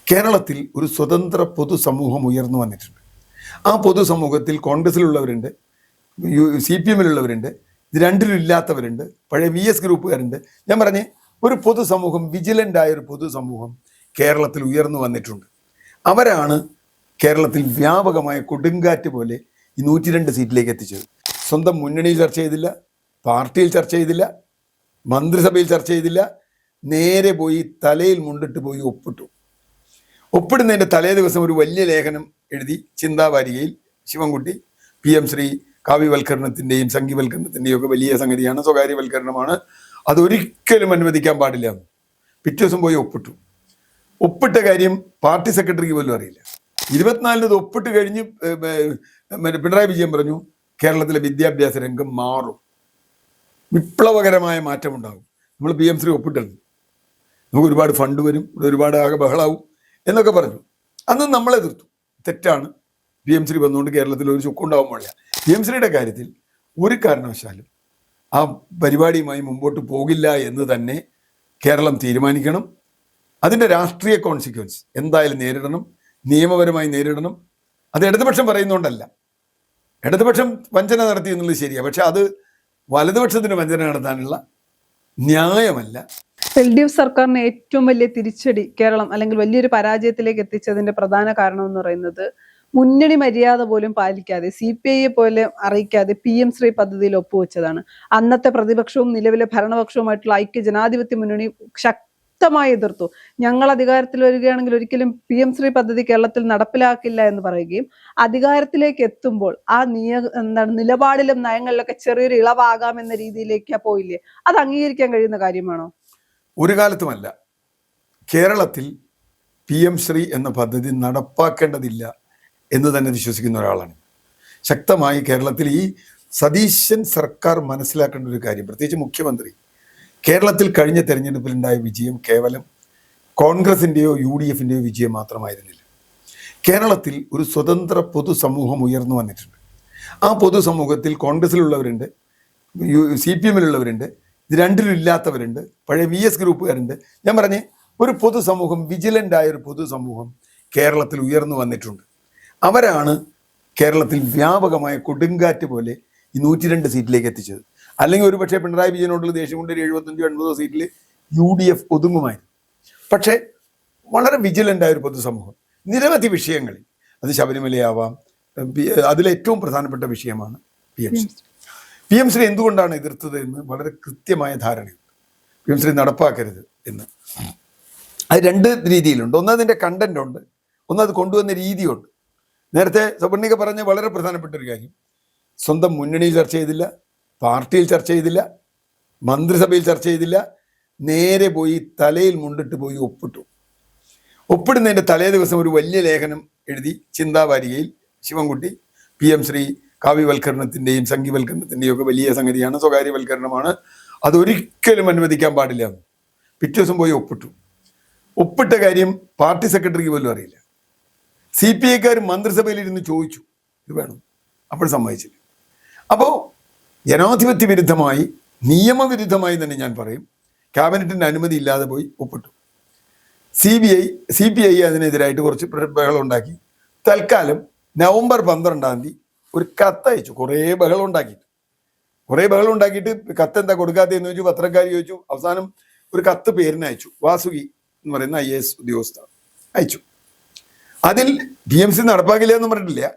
കേരളത്തിൽ ഒരു സ്വതന്ത്ര പൊതുസമൂഹം ഉയർന്നു വന്നിട്ടുണ്ട്. ആ പൊതുസമൂഹത്തിൽ കോൺഗ്രസിലുള്ളവരുണ്ട്, CPM-ലുള്ളവരുണ്ട്, ഇത് രണ്ടിലും ഇല്ലാത്തവരുണ്ട്, പഴയ VS ഗ്രൂപ്പുകാരുണ്ട്. ഞാൻ പറഞ്ഞ് ഒരു പൊതുസമൂഹം, വിജിലൻ്റായ ഒരു പൊതുസമൂഹം കേരളത്തിൽ ഉയർന്നു വന്നിട്ടുണ്ട്. അവരാണ് കേരളത്തിൽ വ്യാപകമായ കൊടുങ്കാറ്റ് പോലെ ഈ 102 സീറ്റിലേക്ക് എത്തിച്ചത്. സ്വന്തം മുന്നണിയിൽ ചർച്ച ചെയ്തില്ല, പാർട്ടിയിൽ ചർച്ച ചെയ്തില്ല, മന്ത്രിസഭയിൽ ചർച്ച ചെയ്തില്ല, നേരെ പോയി തലയിൽ മുണ്ടിട്ട് പോയി ഒപ്പിട്ടു. ഒപ്പിടുന്നതിൻ്റെ തലേ ദിവസം ഒരു വലിയ ലേഖനം എഴുതി ചിന്താവാരികയിൽ. ശിവൻകുട്ടി PM ശ്രീ കാവ്യവൽക്കരണത്തിൻ്റെയും സംഘീവൽക്കരണത്തിൻ്റെയും ഒക്കെ വലിയ സംഗതിയാണ്, സ്വകാര്യവൽക്കരണമാണ്, അതൊരിക്കലും അനുവദിക്കാൻ പാടില്ല. പിറ്റേ ദിവസം പോയി ഒപ്പിട്ടു. ഒപ്പിട്ട കാര്യം പാർട്ടി സെക്രട്ടറിക്ക് പോലും അറിയില്ല. 24 ഒപ്പിട്ട് കഴിഞ്ഞ് പിണറായി വിജയൻ പറഞ്ഞു കേരളത്തിലെ വിദ്യാഭ്യാസ രംഗം മാറും, വിപ്ലവകരമായ മാറ്റം ഉണ്ടാകും, നമ്മൾ PM ശ്രീ ഒപ്പിട്ടത്, നമുക്ക് ഒരുപാട് ഫണ്ട് വരും, ഇവിടെ ഒരുപാട് ആകെ ബഹളാവും എന്നൊക്കെ പറഞ്ഞു. അന്ന് നമ്മളെ എതിർത്തു. തെറ്റാണ്, PM ശ്രീ വന്നുകൊണ്ട് കേരളത്തിൽ ഒരു ചുക്കുണ്ടാവാൻ പാടില്ല. PM ശ്രീയുടെ കാര്യത്തിൽ ഒരു കാരണവശാലും ആ പരിപാടിയുമായി മുമ്പോട്ട് പോകില്ല എന്ന് തന്നെ കേരളം തീരുമാനിക്കണം. അതിൻ്റെ രാഷ്ട്രീയ കോൺസിക്വൻസ് എന്തായാലും നേരിടണം, നിയമപരമായി നേരിടണം. അത് ഇടതുപക്ഷം പറയുന്നതുകൊണ്ടല്ല, ഇടതുപക്ഷം വഞ്ചന നടത്തി എന്നുള്ളത് ശരിയാണ്, പക്ഷെ അത് വലതുപക്ഷത്തിന് വഞ്ചന നടത്താനുള്ള ന്യായമല്ല. LDF സർക്കാരിന് ഏറ്റവും വലിയ തിരിച്ചടി കേരളം അല്ലെങ്കിൽ വലിയൊരു പരാജയത്തിലേക്ക് എത്തിച്ചതിന്റെ പ്രധാന കാരണം എന്ന് പറയുന്നത് മുന്നണി മര്യാദ പോലും പാലിക്കാതെ CPI പോലെ അറിയിക്കാതെ PM ശ്രീ പദ്ധതിയിൽ ഒപ്പുവെച്ചതാണ്. അന്നത്തെ പ്രതിപക്ഷവും നിലവിലെ ഭരണപക്ഷവുമായിട്ടുള്ള ഐക്യ ജനാധിപത്യ മുന്നണി ശക്തമായി എതിർത്തു. ഞങ്ങൾ അധികാരത്തിൽ വരികയാണെങ്കിൽ ഒരിക്കലും PM ശ്രീ പദ്ധതി കേരളത്തിൽ നടപ്പിലാക്കില്ല എന്ന് പറയുകയും അധികാരത്തിലേക്ക് എത്തുമ്പോൾ ആ നിലപാടിലും നയങ്ങളിലൊക്കെ ചെറിയൊരു ഇളവാകാമെന്ന രീതിയിലേക്ക് പോയില്ലേ? അത് അംഗീകരിക്കാൻ കഴിയുന്ന കാര്യമാണോ? ഒരു കാലത്തുമല്ല. കേരളത്തിൽ PM ശ്രീ എന്ന പദ്ധതി നടപ്പാക്കേണ്ടതില്ല എന്ന് തന്നെ വിശ്വസിക്കുന്ന ഒരാളാണ്. ശക്തമായി കേരളത്തിൽ ഈ സതീശൻ സർക്കാർ മനസ്സിലാക്കേണ്ട ഒരു കാര്യം, പ്രത്യേകിച്ച് മുഖ്യമന്ത്രി, കേരളത്തിൽ കഴിഞ്ഞ തെരഞ്ഞെടുപ്പിലുണ്ടായ വിജയം കേവലം കോൺഗ്രസിൻ്റെയോ UDF-ൻ്റെയോ വിജയം മാത്രമായിരുന്നില്ല. കേരളത്തിൽ ഒരു സ്വതന്ത്ര പൊതുസമൂഹം ഉയർന്നു വന്നിട്ടുണ്ട്. ആ പൊതുസമൂഹത്തിൽ കോൺഗ്രസിലുള്ളവരുണ്ട്, CPM-ലുള്ളവരുണ്ട്, ഇത് രണ്ടിലും ഇല്ലാത്തവരുണ്ട്, പഴയ VS ഗ്രൂപ്പുകാരുണ്ട്. ഞാൻ പറഞ്ഞ് ഒരു പൊതുസമൂഹം, വിജിലൻ്റായ ഒരു പൊതുസമൂഹം കേരളത്തിൽ ഉയർന്നു വന്നിട്ടുണ്ട്. അവരാണ് കേരളത്തിൽ വ്യാപകമായ കൊടുങ്കാറ്റ് പോലെ ഈ 102 സീറ്റിലേക്ക് എത്തിച്ചത്. അല്ലെങ്കിൽ ഒരു പക്ഷേ പിണറായി വിജയനോടുള്ള ദേഷ്യം കൊണ്ട് 75-80 സീറ്റിൽ UDF ഒതുങ്ങുമായിരുന്നു. പക്ഷേ വളരെ വിജിലൻ്റായ ഒരു പൊതുസമൂഹം നിരവധി വിഷയങ്ങളിൽ, അത് ശബരിമലയാവാം, അതിലേറ്റവും പ്രധാനപ്പെട്ട വിഷയമാണ് PM ശ്രീ എന്തുകൊണ്ടാണ് എതിർത്തത് എന്ന് വളരെ കൃത്യമായ ധാരണയുണ്ട്. PM ശ്രീ നടപ്പാക്കരുത് എന്ന്. അത് രണ്ട് രീതിയിലുണ്ട്. ഒന്ന് അതിൻ്റെ കണ്ടന്റ് ഉണ്ട്, ഒന്ന് അത് കൊണ്ടുവന്ന രീതിയുണ്ട്. നേരത്തെ സവർണിക പറഞ്ഞ വളരെ പ്രധാനപ്പെട്ട ഒരു കാര്യം, സ്വന്തം മുന്നണിയിൽ ചർച്ച ചെയ്തില്ല, പാർട്ടിയിൽ ചർച്ച ചെയ്തില്ല, മന്ത്രിസഭയിൽ ചർച്ച ചെയ്തില്ല, നേരെ പോയി തലയിൽ മുണ്ടിട്ട് പോയി ഒപ്പിട്ടു. ഒപ്പിടുന്നതിൻ്റെ തലേ ദിവസം ഒരു വലിയ ലേഖനം എഴുതി ചിന്താവാരികയിൽ. ശിവൻകുട്ടി PM ശ്രീ കാവ്യവൽക്കരണത്തിൻ്റെയും സംഘീവൽക്കരണത്തിൻ്റെയും ഒക്കെ വലിയ സംഗതിയാണ്, സ്വകാര്യവൽക്കരണമാണ്, അതൊരിക്കലും അനുവദിക്കാൻ പാടില്ല. പിറ്റേ ദിവസം പോയി ഒപ്പിട്ടു. ഒപ്പിട്ട കാര്യം പാർട്ടി സെക്രട്ടറിക്ക് പോലും അറിയില്ല. CPI-ക്കാർ മന്ത്രിസഭയിലിരുന്ന് ചോദിച്ചു ഇത് വേണം, അപ്പോൾ സമ്മതിച്ചില്ല. അപ്പോൾ ജനാധിപത്യ വിരുദ്ധമായി, നിയമവിരുദ്ധമായി തന്നെ ഞാൻ പറയും, ക്യാബിനറ്റിൻ്റെ അനുമതി ഇല്ലാതെ പോയി ഒപ്പിട്ടു. CPI അതിനെതിരായിട്ട് കുറച്ച് ബഹളം ഉണ്ടാക്കി. തൽക്കാലം നവംബർ 12 ഒരു കത്തയച്ചു. കുറേ ബഹളം ഉണ്ടാക്കിയിട്ട് കത്ത് എന്താ കൊടുക്കാത്തതെന്ന് ചോദിച്ചു, പത്രക്കാർ ചോദിച്ചു. അവസാനം ഒരു കത്ത് പേരിന് അയച്ചു. വാസുകി എന്ന് പറയുന്ന IAS ഉദ്യോഗസ്ഥ അയച്ചു. അതിൽ PM ശ്രീ നടപ്പാക്കില്ല എന്ന് പറഞ്ഞിട്ടില്ല,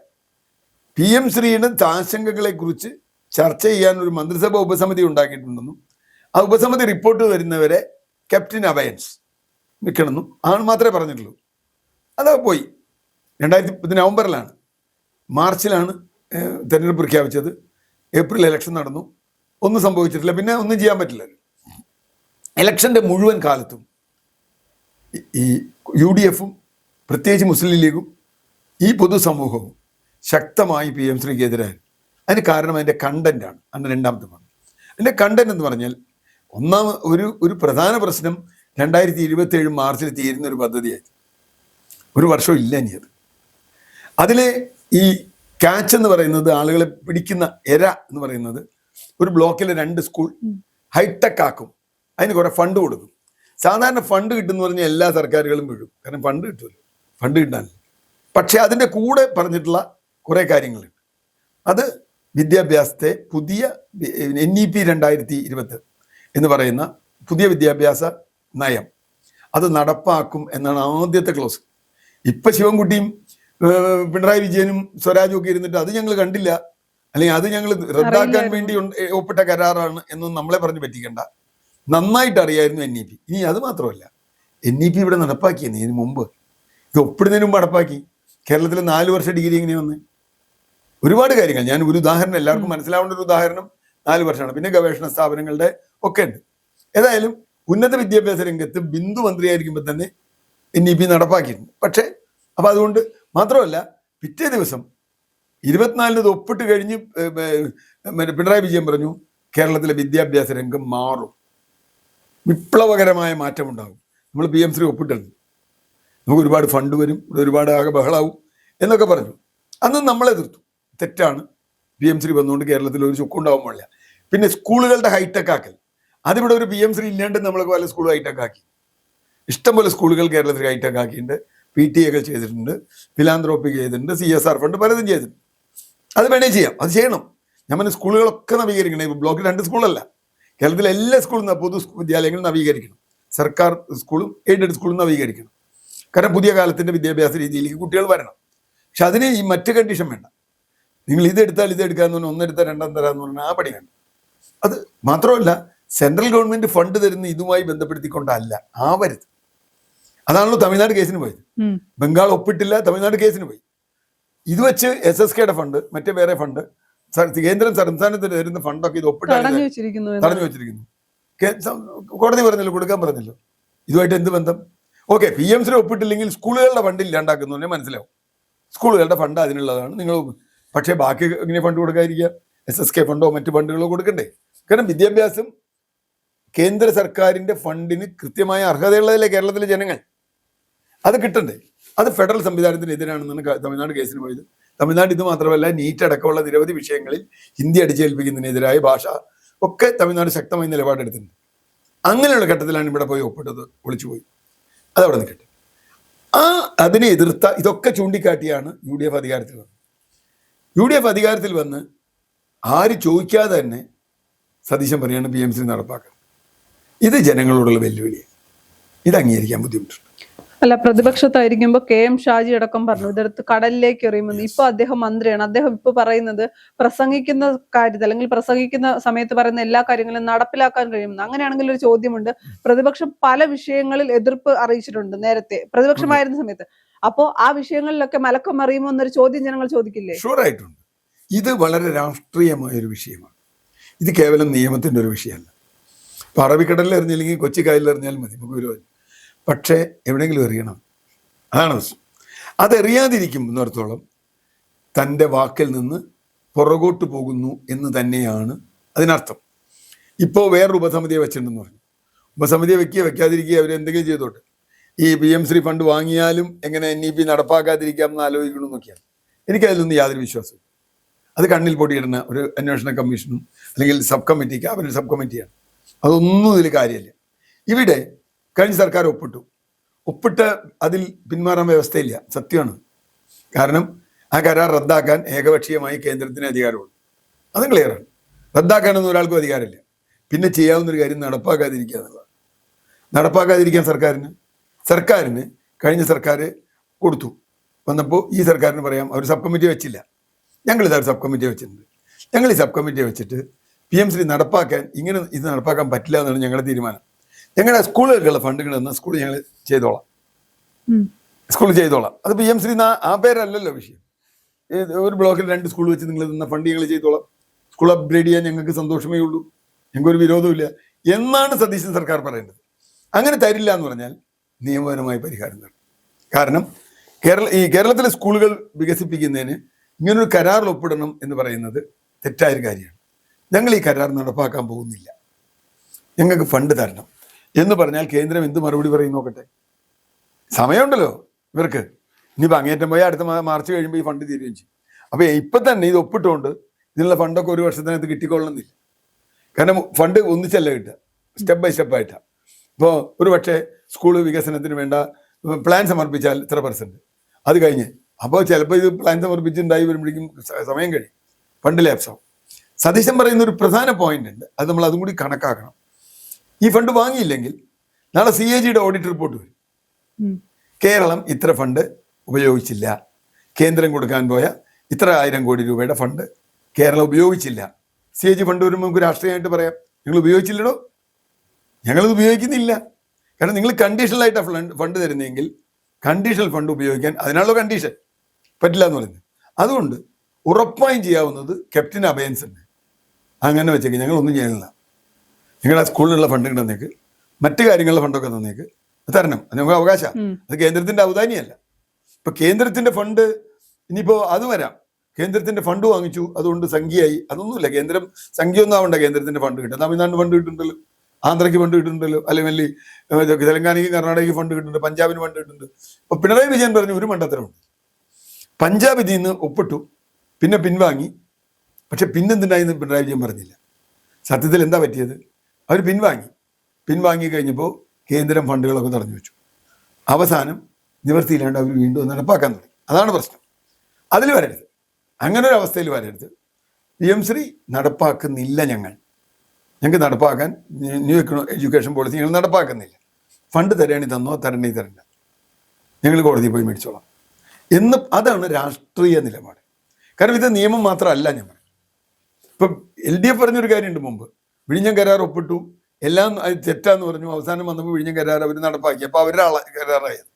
PM ശ്രീയുടെ ആശങ്കകളെ കുറിച്ച് ചർച്ച ചെയ്യാൻ ഒരു മന്ത്രിസഭ ഉപസമിതി ഉണ്ടാക്കിയിട്ടുണ്ടെന്നും ആ ഉപസമിതി റിപ്പോർട്ട് വരുന്നവരെ കെപ്റ്റ് ഇൻ അബയൻസ് നിൽക്കണമെന്നും ആണ് മാത്രമേ പറഞ്ഞിട്ടുള്ളൂ. അത് പോയി. 2010 നവംബറിലാണ്. മാർച്ചിലാണ് തെരഞ്ഞെടുപ്പ് പ്രഖ്യാപിച്ചത്. ഏപ്രിൽ ഇലക്ഷൻ നടന്നു. ഒന്നും സംഭവിച്ചിട്ടില്ല. പിന്നെ ഒന്നും ചെയ്യാൻ പറ്റില്ല. ഇലക്ഷൻ്റെ മുഴുവൻ കാലത്തും ഈ UDF-ഉം പ്രത്യേകിച്ച് മുസ്ലിം ലീഗും ഈ പൊതുസമൂഹവും ശക്തമായി PM ശ്രീക്ക് എതിരായിരുന്നു. അതിന് കാരണം അതിൻ്റെ കണ്ടന്റാണ്. അതിൻ്റെ രണ്ടാമത്തെ ഭാഗം. അതിൻ്റെ കണ്ടന്റ് എന്ന് പറഞ്ഞാൽ ഒരു പ്രധാന പ്രശ്നം 2027 മാർച്ചിൽ തീരുന്ന ഒരു പദ്ധതിയായിരുന്നു. ഒരു വർഷം ഇല്ല ഇനി അത്. അതിലെ ഈ ക്യാച്ച് എന്ന് പറയുന്നത്, ആളുകളെ പിടിക്കുന്ന എര എന്ന് പറയുന്നത്, ഒരു ബ്ലോക്കിലെ 2 സ്കൂൾ ഹൈടെക് ആക്കും, അതിന് കുറേ ഫണ്ട് കൊടുക്കും. സാധാരണ ഫണ്ട് കിട്ടുമെന്ന് പറഞ്ഞാൽ എല്ലാ സർക്കാരുകളും വീഴും, കാരണം ഫണ്ട് കിട്ടുമല്ലോ, ഫണ്ട് കിട്ടാനില്ല. പക്ഷെ അതിൻ്റെ കൂടെ പറഞ്ഞിട്ടുള്ള കുറേ കാര്യങ്ങളുണ്ട്. അത് വിദ്യാഭ്യാസത്തെ പുതിയ NEP 2020 എന്ന് പറയുന്ന പുതിയ വിദ്യാഭ്യാസ നയം അത് നടപ്പാക്കും എന്നാണ് ആദ്യത്തെ ക്ലോസ്. ഇപ്പം ശിവൻകുട്ടിയും പിണറായി വിജയനും സ്വരാജും ഒക്കെ ഇരുന്നിട്ട് അത് ഞങ്ങൾ കണ്ടില്ല, അല്ലെങ്കിൽ അത് ഞങ്ങൾ റദ്ദാക്കാൻ വേണ്ടി ഒപ്പിട്ട കരാറാണ് എന്നൊന്നും നമ്മളെ പറഞ്ഞ് പറ്റിക്കണ്ട. നന്നായിട്ട് അറിയായിരുന്നു NEP. ഇനി അത് മാത്രമല്ല, NEP ഇവിടെ നടപ്പാക്കിയെന്ന് ഇതിന് മുമ്പ്, ഇത് ഒപ്പിടുന്നതിന് മുമ്പ് നടപ്പാക്കി. കേരളത്തിലെ 4 വർഷ ഡിഗ്രി എങ്ങനെ വന്ന് ഒരുപാട് കാര്യങ്ങൾ, ഞാൻ ഒരു ഉദാഹരണം എല്ലാവർക്കും മനസ്സിലാവേണ്ട ഒരു ഉദാഹരണം 4 വർഷമാണ്. പിന്നെ ഗവേഷണ സ്ഥാപനങ്ങളുടെ ഒക്കെ ഉണ്ട്. ഏതായാലും ഉന്നത വിദ്യാഭ്യാസ രംഗത്ത് ബിന്ദു മന്ത്രിയായിരിക്കുമ്പോൾ തന്നെ NEP നടപ്പാക്കിയിട്ടുണ്ട്. പക്ഷേ അപ്പം അതുകൊണ്ട് മാത്രമല്ല, പിറ്റേ ദിവസം 24 ഒപ്പിട്ട് കഴിഞ്ഞ് പിണറായി വിജയൻ പറഞ്ഞു കേരളത്തിലെ വിദ്യാഭ്യാസ രംഗം മാറും, വിപ്ലവകരമായ മാറ്റം ഉണ്ടാകും, നമ്മൾ PM ശ്രീ ഒപ്പിട്ടുണ്ട്, നമുക്ക് ഒരുപാട് ഫണ്ട് വരും, ഇവിടെ ഒരുപാട് ആകെ ബഹളാവും എന്നൊക്കെ പറഞ്ഞു. അന്ന് നമ്മളെ എതിർത്തു, തെറ്റാണ്, PM ശ്രീ വന്നുകൊണ്ട് കേരളത്തിൽ ഒരു ചുക്കുണ്ടാവാൻ പാടില്ല. പിന്നെ സ്കൂളുകളുടെ ഹൈടെക് ആക്കൽ, അതിവിടെ ഒരു PM ശ്രീ ഇല്ലാണ്ട് നമ്മളൊക്കെ പല സ്കൂൾ ഹൈടെക് ആക്കി. ഇഷ്ടംപോലെ സ്കൂളുകൾ കേരളത്തിൽ ഹൈടെക് ആക്കിയിട്ടുണ്ട്, PTA ഒക്കെ ചെയ്തിട്ടുണ്ട്, ഫിലാന്ത്രോപ്പി ചെയ്തിട്ടുണ്ട്, CSR ഫണ്ട് പലതും ചെയ്തിട്ടുണ്ട്. അത് വേണേ ചെയ്യാം, അത് ചെയ്യണം. ഞാൻ പറഞ്ഞ സ്കൂളുകളൊക്കെ നവീകരിക്കണം. ഇപ്പോൾ ബ്ലോക്കിൽ 2 സ്കൂളല്ല, കേരളത്തിലെ എല്ലാ സ്കൂളും പൊതു വിദ്യാലയങ്ങളും നവീകരിക്കണം, സർക്കാർ സ്കൂളും എയ്ഡഡ് സ്കൂളും നവീകരിക്കണം. കാരണം പുതിയ കാലത്തിൻ്റെ വിദ്യാഭ്യാസ രീതിയിലേക്ക് കുട്ടികൾ വരണം. പക്ഷെ അതിന് ഈ മറ്റ് കണ്ടീഷൻ വേണ്ട. നിങ്ങൾ ഇതെടുത്താൽ ഇതെടുക്കാന്ന് പറഞ്ഞാൽ ഒന്നെടുത്താൽ രണ്ടാം തരാമെന്ന് പറഞ്ഞാൽ ആ പണി വേണ്ട. അത് മാത്രമല്ല, സെൻട്രൽ ഗവൺമെന്റ് ഫണ്ട് തരുന്ന ഇതുമായി ബന്ധപ്പെടുത്തിക്കൊണ്ടല്ല ആവരുത്. അതാണല്ലോ തമിഴ്നാട് കേസിന് പോയത്. ബംഗാൾ ഒപ്പിട്ടില്ല, തമിഴ്നാട് കേസിന് പോയി. ഇത് വെച്ച് SSKയുടെ ഫണ്ട്, മറ്റേ വേറെ ഫണ്ട്, കേന്ദ്രം സംസ്ഥാനത്തിന് തരുന്ന ഫണ്ടൊക്കെ ഇത് ഒപ്പിട്ട് തടഞ്ഞു വെച്ചിരിക്കുന്നു. കോടതി പറഞ്ഞല്ലോ, കൊടുക്കാൻ പറഞ്ഞല്ലോ. ഇതുമായിട്ട് എന്ത് ബന്ധം? ഓക്കെ, PM ശ്രീ ഒപ്പിട്ടില്ലെങ്കിൽ സ്കൂളുകളുടെ ഫണ്ട് ഇല്ലാണ്ടാക്കുന്നു മനസ്സിലാവും. സ്കൂളുകളുടെ ഫണ്ട് അതിനുള്ളതാണ് നിങ്ങൾ. പക്ഷേ ബാക്കി ഇങ്ങനെ ഫണ്ട് കൊടുക്കാതിരിക്കുക, SSK ഫണ്ടോ മറ്റു ഫണ്ടുകളോ കൊടുക്കണ്ടേ? കാരണം വിദ്യാഭ്യാസം കേന്ദ്ര സർക്കാരിന്റെ ഫണ്ടിന് കൃത്യമായ അർഹതയുള്ളതല്ലേ കേരളത്തിലെ ജനങ്ങൾ, അത് കിട്ടണ്ടേ? അത് ഫെഡറൽ സംവിധാനത്തിന് എതിരാണെന്നാണ് തമിഴ്നാട് കേസിന് പോയത്. തമിഴ്നാട് ഇത് മാത്രമല്ല, നീറ്റ് അടക്കമുള്ള നിരവധി വിഷയങ്ങളിൽ ഹിന്ദി അടിച്ചേൽപ്പിക്കുന്നതിനെതിരായ ഭാഷ ഒക്കെ തമിഴ്നാട് ശക്തമായി നിലപാടെടുത്തിട്ടുണ്ട്. അങ്ങനെയുള്ള ഘട്ടത്തിലാണ് ഇവിടെ പോയി ഒപ്പിട്ടത്, ഒളിച്ചുപോയി. അതവിടെ നിൽക്കട്ടെ. അതിനെ എതിർത്ത ഇതൊക്കെ ചൂണ്ടിക്കാട്ടിയാണ് UDF അധികാരത്തിൽ വന്നത്. UDF അധികാരത്തിൽ വന്ന് ആര് ചോദിക്കാതെ തന്നെ സതീശൻ പറയാണ് PM ശ്രീ നടപ്പാക്കുക. ഇത് ജനങ്ങളോടുള്ള വെല്ലുവിളിയാണ്, ഇത് അംഗീകരിക്കാൻ ബുദ്ധിമുട്ടുണ്ട്. അല്ല, പ്രതിപക്ഷത്തായിരിക്കുമ്പോ KM ഷാജി അടക്കം പറഞ്ഞു ഇതെടുത്ത് കടലിലേക്ക് എറിയുമെന്ന്. ഇപ്പൊ അദ്ദേഹം മന്ത്രിയാണ്. അദ്ദേഹം ഇപ്പൊ പറയുന്നത് പ്രസംഗിക്കുന്ന കാര്യത്തിൽ അല്ലെങ്കിൽ പ്രസംഗിക്കുന്ന സമയത്ത് പറയുന്ന എല്ലാ കാര്യങ്ങളും നടപ്പിലാക്കാൻ കഴിയുമെന്ന്. അങ്ങനെയാണെങ്കിൽ ഒരു ചോദ്യമുണ്ട്, പ്രതിപക്ഷം പല വിഷയങ്ങളിൽ എതിർപ്പ് അറിയിച്ചിട്ടുണ്ട് നേരത്തെ പ്രതിപക്ഷമായിരുന്ന സമയത്ത്. അപ്പോ ആ വിഷയങ്ങളിലൊക്കെ മലക്കം അറിയുമോ എന്നൊരു ചോദ്യം ജനങ്ങൾ ചോദിക്കില്ലേ? ഷുവറായിട്ടുണ്ട്. ഇത് വളരെ രാഷ്ട്രീയമായ ഒരു വിഷയമാണ്. ഇത് കേവലം നിയമത്തിന്റെ ഒരു വിഷയമല്ല. ഇപ്പൊ അറബിക്കടലിൽ എറിഞ്ഞില്ലെങ്കിൽ കൊച്ചി കായലിൽ എറിഞ്ഞാൽ മതി, നമുക്ക് വിരോധം. പക്ഷേ എവിടെയെങ്കിലും എറിയണം, അതാണ് പ്രശ്നം. അതെറിയാതിരിക്കുന്നിടത്തോളം തൻ്റെ വാക്കിൽ നിന്ന് പുറകോട്ട് പോകുന്നു എന്ന് തന്നെയാണ് അതിനർത്ഥം. ഇപ്പോൾ വേറൊരു ഉപസമിതിയെ വെച്ചിട്ടുണ്ടെന്ന് പറഞ്ഞു. ഉപസമിതിയെ വെക്കാതിരിക്കുക, അവരെന്തെങ്കിലും ചെയ്തോട്ടെ. ഈ PM ശ്രീ ഫണ്ട് വാങ്ങിയാലും എങ്ങനെ NEP നടപ്പാക്കാതിരിക്കാമെന്ന് ആലോചിക്കണമെന്ന് നോക്കിയാണ്. എനിക്കതിലൊന്നും യാതൊരു വിശ്വാസവും. അത് കണ്ണിൽ പൊടിയിടുന്ന ഒരു അന്വേഷണ കമ്മീഷനും അല്ലെങ്കിൽ സബ് കമ്മിറ്റിക്ക് അവരുടെ സബ് കമ്മിറ്റിയാണ്. അതൊന്നും ഇതിൽ കാര്യമില്ല. ഇവിടെ കഴിഞ്ഞ സർക്കാർ ഒപ്പിട്ട് അതിൽ പിന്മാറാൻ വ്യവസ്ഥയില്ല, സത്യമാണ്. കാരണം ആ കരാർ റദ്ദാക്കാൻ ഏകപക്ഷീയമായി കേന്ദ്രത്തിന് അധികാരമുള്ളൂ, അതും ക്ലിയറാണ്. റദ്ദാക്കാനൊന്നും ഒരാൾക്കും അധികാരമില്ല. പിന്നെ ചെയ്യാവുന്നൊരു കാര്യം നടപ്പാക്കാതിരിക്കുക എന്നുള്ളതാണ്. നടപ്പാക്കാതിരിക്കാൻ സർക്കാരിന് കഴിഞ്ഞ സർക്കാർ കൊടുത്തു വന്നപ്പോൾ ഈ സർക്കാരിന് പറയാം അവർ സബ് കമ്മിറ്റി വെച്ചില്ല. ഞങ്ങളിതാ ഒരു സബ് കമ്മിറ്റി വെച്ചിട്ടുണ്ട്. ഞങ്ങൾ ഈ സബ് കമ്മിറ്റി വെച്ചിട്ട് PM ശ്രീ നടപ്പാക്കാൻ ഇത് നടപ്പാക്കാൻ പറ്റില്ല എന്നാണ് ഞങ്ങളുടെ തീരുമാനം. ഞങ്ങളുടെ സ്കൂളുകൾക്കുള്ള ഫണ്ടുകൾ എന്ന സ്കൂൾ ഞങ്ങൾ ചെയ്തോളാം. അത് PM ശ്രീ ആ പേരല്ലല്ലോ വിഷയം. ഒരു ബ്ലോക്കിൽ 2 സ്കൂൾ വെച്ച് നിങ്ങൾ തന്ന ഫണ്ട് ഞങ്ങൾ ചെയ്തോളാം. സ്കൂൾ അപ്ഗ്രേഡ് ചെയ്യാൻ ഞങ്ങൾക്ക് സന്തോഷമേ ഉള്ളൂ, ഞങ്ങൾക്കൊരു വിരോധമില്ല എന്നാണ് സതീശൻ സർക്കാർ പറയേണ്ടത്. അങ്ങനെ തരില്ല എന്ന് പറഞ്ഞാൽ നിയമപരമായ പരിഹാരം തരും. കാരണം കേരളത്തിലെ സ്കൂളുകൾ വികസിപ്പിക്കുന്നതിന് ഇങ്ങനൊരു കരാറിൽ ഒപ്പിടണം എന്ന് പറയുന്നത് തെറ്റായൊരു കാര്യമാണ്. ഞങ്ങൾ ഈ കരാർ നടപ്പാക്കാൻ പോകുന്നില്ല, ഞങ്ങൾക്ക് ഫണ്ട് തരണം എന്ന് പറഞ്ഞാൽ കേന്ദ്രം എന്ത് മറുപടി പറയും നോക്കട്ടെ. സമയമുണ്ടല്ലോ ഇവർക്ക്. ഇനിയിപ്പോൾ അങ്ങേറ്റം പോയാൽ അടുത്ത മാർച്ച് കഴിയുമ്പോൾ ഈ ഫണ്ട് തീരുകയും ചെയ്യും. അപ്പോൾ ഇപ്പം തന്നെ ഇത് ഒപ്പിട്ടുകൊണ്ട് ഇതിനുള്ള ഫണ്ടൊക്കെ ഒരു വർഷത്തിനകത്ത് കിട്ടിക്കൊള്ളണമെന്നില്ല. കാരണം ഫണ്ട് ഒന്നിച്ചല്ല കിട്ടുക, സ്റ്റെപ്പ് ബൈ സ്റ്റെപ്പായിട്ടാണ്. ഇപ്പോൾ ഒരു പക്ഷേ സ്കൂൾ വികസനത്തിന് വേണ്ട പ്ലാൻ സമർപ്പിച്ചാൽ ഇത്ര %, അത് കഴിഞ്ഞ് അപ്പോൾ ചിലപ്പോൾ ഇത് പ്ലാൻ സമർപ്പിച്ചുണ്ടായി വരുമ്പോഴേക്കും സമയം കഴിയും, ഫണ്ട് ലാപ്സാവും. സതീശൻ പറയുന്ന ഒരു പ്രധാന പോയിന്റ് ഉണ്ട്, അത് നമ്മൾ അതും കൂടി കണക്കാക്കണം. ഈ ഫണ്ട് വാങ്ങിയില്ലെങ്കിൽ നാളെ CAG ഓഡിറ്റ് റിപ്പോർട്ട് വരും, കേരളം ഇത്ര ഫണ്ട് ഉപയോഗിച്ചില്ല, കേന്ദ്രം കൊടുക്കാൻ പോയ ഇത്ര 1000 കോടി രൂപയുടെ ഫണ്ട് കേരളം ഉപയോഗിച്ചില്ല. CAG ഫണ്ട് വരുമ്പോൾ നമുക്ക് രാഷ്ട്രീയമായിട്ട് പറയാം, നിങ്ങൾ ഉപയോഗിച്ചില്ലടോ, ഞങ്ങളത് ഉപയോഗിക്കുന്നില്ല. കാരണം നിങ്ങൾ കണ്ടീഷണലായിട്ടാണ് ഫണ്ട് തരുന്നതെങ്കിൽ കണ്ടീഷണൽ ഫണ്ട് ഉപയോഗിക്കാൻ അതിനുള്ള കണ്ടീഷൻ പറ്റില്ല എന്ന് പറയുന്നത്. അതുകൊണ്ട് ഉറപ്പായും ചെയ്യാവുന്നത് ക്യാപ്റ്റൻ അബയൻസ് ഉണ്ട്, അങ്ങനെ വെച്ചേക്ക് ഞങ്ങളൊന്നും ചെയ്യുന്നില്ല, നിങ്ങളുടെ സ്കൂളിലുള്ള ഫണ്ട് തന്നേക്ക്, മറ്റു കാര്യങ്ങളുടെ ഫണ്ടൊക്കെ തന്നേക്ക്, തരണം, അത് നമുക്ക് അവകാശമാണ്, അത് കേന്ദ്രത്തിന്റെ ഔദാര്യമല്ല. ഇപ്പൊ കേന്ദ്രത്തിന്റെ ഫണ്ട് ഇനിയിപ്പോ അത് വരാം, കേന്ദ്രത്തിന്റെ ഫണ്ട് വാങ്ങിച്ചു അതുകൊണ്ട് സംഖ്യയായി, അതൊന്നുമില്ല. കേന്ദ്രം സംഖ്യ ഒന്നും ആവണ്ട, കേന്ദ്രത്തിന്റെ ഫണ്ട് കിട്ടും. തമിഴ്നാടിന് ഫണ്ട് കിട്ടുന്നുണ്ടല്ലോ, ആന്ധ്രയ്ക്ക് ഫണ്ട് കിട്ടുന്നുണ്ടല്ലോ, അല്ലെങ്കിൽ തെലങ്കാനയ്ക്ക് കർണാടകയ്ക്ക് ഫണ്ട് കിട്ടുന്നുണ്ട്, പഞ്ചാബിന് ഫണ്ട് കിട്ടുന്നുണ്ട്. ഇപ്പൊ പിണറായി വിജയൻ പറഞ്ഞു ഒരു മണ്ടത്തരമുണ്ട്, പഞ്ചാബ് ഇതിൽ നിന്ന് ഒപ്പിട്ടു പിന്നെ പിൻവാങ്ങി, പക്ഷെ പിന്നെന്തുണ്ടായെന്ന് പിണറായി വിജയൻ പറഞ്ഞില്ല. സത്യത്തിൽ എന്താ പറ്റിയത്? അവർ പിൻവാങ്ങി കഴിഞ്ഞപ്പോൾ കേന്ദ്രം ഫണ്ടുകളൊക്കെ തടഞ്ഞു വെച്ചു. അവസാനം നിവൃത്തിയില്ലാണ്ട് അവർ വീണ്ടും നടപ്പാക്കാൻ തുടങ്ങി. അതാണ് പ്രശ്നം. അതിൽ വരരുത്, അങ്ങനെ ഒരു അവസ്ഥയിൽ വരരുത്. PM ശ്രീ നടപ്പാക്കുന്നില്ല, ഞങ്ങൾക്ക് നടപ്പാക്കാൻ ന്യൂ എഡ്യൂക്കേഷൻ പോളിസി ഞങ്ങൾ നടപ്പാക്കുന്നില്ല. ഫണ്ട് തരണി തന്നോ തരണി തരണ്ട, ഞങ്ങൾ കോടതിയിൽ പോയി മേടിച്ചോളാം എന്ന്. അതാണ് രാഷ്ട്രീയ നിലപാട്. കാരണം ഇത് നിയമം മാത്രമല്ല. ഞാൻ പറയും, ഇപ്പം LDF പറഞ്ഞൊരു കാര്യമുണ്ട്, മുമ്പ് വിഴിഞ്ഞം കരാർ ഒപ്പിട്ടു, എല്ലാം അത് തെറ്റാന്ന് പറഞ്ഞു, അവസാനം വന്നപ്പോൾ വിഴിഞ്ഞം കരാർ അവർ നടപ്പാക്കി, അപ്പോൾ അവരുടെ കരാറായത്.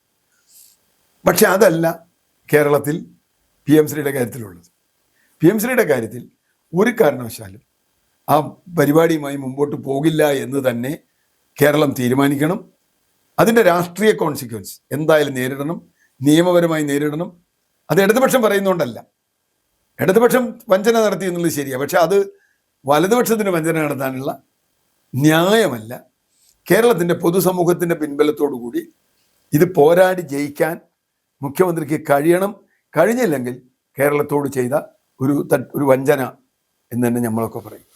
പക്ഷെ അതല്ല കേരളത്തിൽ PM ശ്രീയുടെ കാര്യത്തിലുള്ളത്. PM ശ്രീയുടെ കാര്യത്തിൽ ഒരു കാരണവശാലും ആ പരിപാടിയുമായി മുമ്പോട്ട് പോകില്ല എന്ന് തന്നെ കേരളം തീരുമാനിക്കണം. അതിൻ്റെ രാഷ്ട്രീയ കോൺസിക്വൻസ് എന്തായാലും നേരിടണം, നിയമപരമായി നേരിടണം. അത് ഇടതുപക്ഷം പറയുന്നതുകൊണ്ടല്ല, ഇടതുപക്ഷം വഞ്ചന നടത്തി എന്നുള്ളത് ശരിയാണ്, പക്ഷെ അത് വലതുപക്ഷത്തിന് വഞ്ചന നടത്താനുള്ള ന്യായമല്ല. കേരളത്തിൻ്റെ പൊതുസമൂഹത്തിൻ്റെ പിൻബലത്തോടു കൂടി ഇത് പോരാടി ജയിക്കാൻ മുഖ്യമന്ത്രിക്ക് കഴിയണം. കഴിഞ്ഞില്ലെങ്കിൽ കേരളത്തോട് ചെയ്ത ഒരു വഞ്ചന എന്ന് തന്നെ നമ്മളൊക്കെ പറയും.